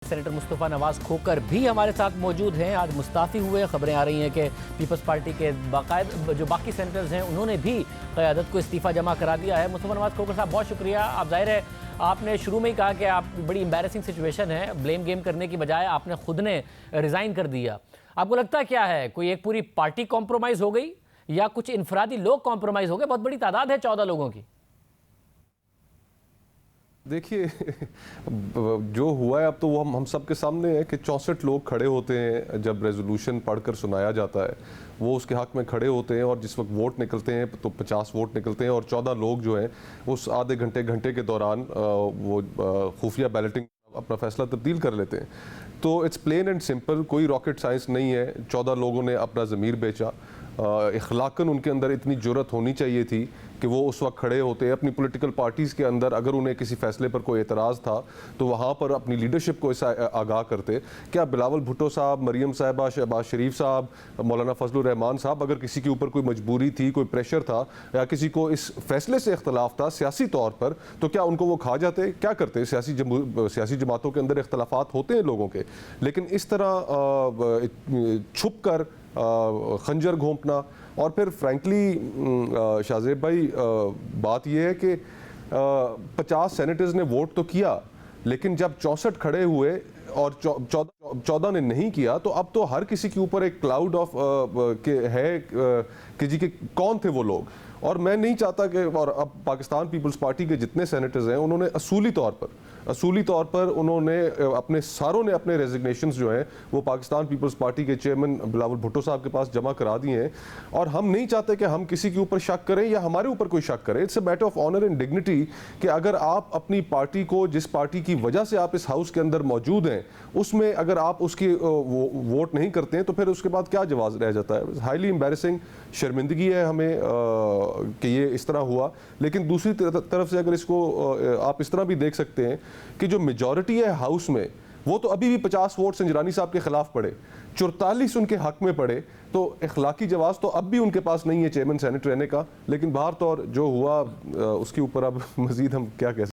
Senator Mustafa नवाज़ खोकर भी हमारे साथ मौजूद हैं। आज मुस्ताफ़ी हुए, खबरें आ रही हैं कि पीपल्स पार्टी के बाकायदा जो बाकी सेनेटर्स हैं उन्होंने भी क़यादत को इस्तीफ़ा जमा करा दिया है। मुस्तफ़ा नवाज़ खोकर साहब, बहुत शुक्रिया। आप ज़ाहिर है आपने शुरू में ही कहा कि आप बड़ी एम्बैरेसिंग सिचुएशन है, ब्लेम गेम करने की बजाय आपने खुद ने रिज़ाइन कर दिया। आपको लगता क्या है, कोई एक पूरी पार्टी कॉम्प्रोमाइज़ हो गई या कुछ इनफरादी लोग कॉम्प्रोमाइज़ हो गए? बहुत बड़ी तादाद है 14 लोगों की। देखिए जो हुआ है अब तो वो हम सब के सामने है कि 64 लोग खड़े होते हैं जब रेजोल्यूशन पढ़कर सुनाया जाता है, वो उसके हक में खड़े होते हैं और जिस वक्त वोट निकलते हैं तो 50 वोट निकलते हैं और 14 लोग जो हैं उस आधे घंटे के दौरान वो खुफिया बैलेटिंग अपना फैसला तब्दील कर लेते हैं। तो इट्स प्लेन एंड सिंपल, कोई रॉकेट साइंस नहीं है। 14 लोगों ने अपना ज़मीर बेचा। इखलाकन उनके अंदर इतनी जुर्रत होनी चाहिए थी कि वो उस वक्त खड़े होते। अपनी पॉलिटिकल पार्टीज़ के अंदर अगर उन्हें किसी फैसले पर कोई एतराज़ था तो वहाँ पर अपनी लीडरशिप को इससे आगाह करते। क्या बिलावल भुट्टो साहब, मरियम साहिबा, शहबाज शरीफ साहब, मौलाना फजलुर रहमान साहब, अगर किसी के ऊपर कोई मजबूरी थी, कोई प्रेशर था या किसी को इस फैसले से इख्तलाफ था सियासी तौर पर, तो क्या उनको वो खा जाते? क्या करते? सियासी जमातों के अंदर इख्तलाफात होते हैं लोगों के, लेकिन इस तरह छुप कर खंजर घोंपना। और फिर फ्रैंकली शाहजेब भाई, बात यह है कि 50 सेनेटर्स ने वोट तो किया, लेकिन जब 64 खड़े हुए और 14 ने नहीं किया, तो अब तो हर किसी के ऊपर एक क्लाउड ऑफ कि जी के कौन थे वो लोग। और मैं नहीं चाहता कि, और अब पाकिस्तान पीपल्स पार्टी के जितने सेनेटर्स हैं उन्होंने असूली तौर पर उन्होंने सारों ने अपने रेजिग्नेशंस जो हैं वो पाकिस्तान पीपल्स पार्टी के चेयरमैन बिलावल भुट्टो साहब के पास जमा करा दिए हैं। और हम नहीं चाहते कि हम किसी के ऊपर शक करें या हमारे ऊपर कोई शक करे। It's a matter of honour and dignity कि अगर आप अपनी पार्टी को, जिस पार्टी की वजह से आप इस हाउस के अंदर मौजूद हैं, उसमें अगर आप उसकी वोट नहीं करते हैं तो फिर उसके बाद क्या जवाब रह जाता है? हाईली एम्बैरेसिंग, शर्मिंदगी है हमें कि ये इस तरह हुआ। लेकिन दूसरी तरफ से अगर इसको आप इस तरह भी देख सकते हैं कि जो मेजॉरिटी है हाउस में, वो तो अभी भी 50 वोट संजरानी साहब के खिलाफ पड़े, 44 उनके हक में पड़े। तो इखलाकी जवाब तो अब भी उनके पास नहीं है चेयरमैन सेनेट रहने का। लेकिन बाहर तो और जो हुआ उसके ऊपर अब मजीद हम क्या कह सकते हैं।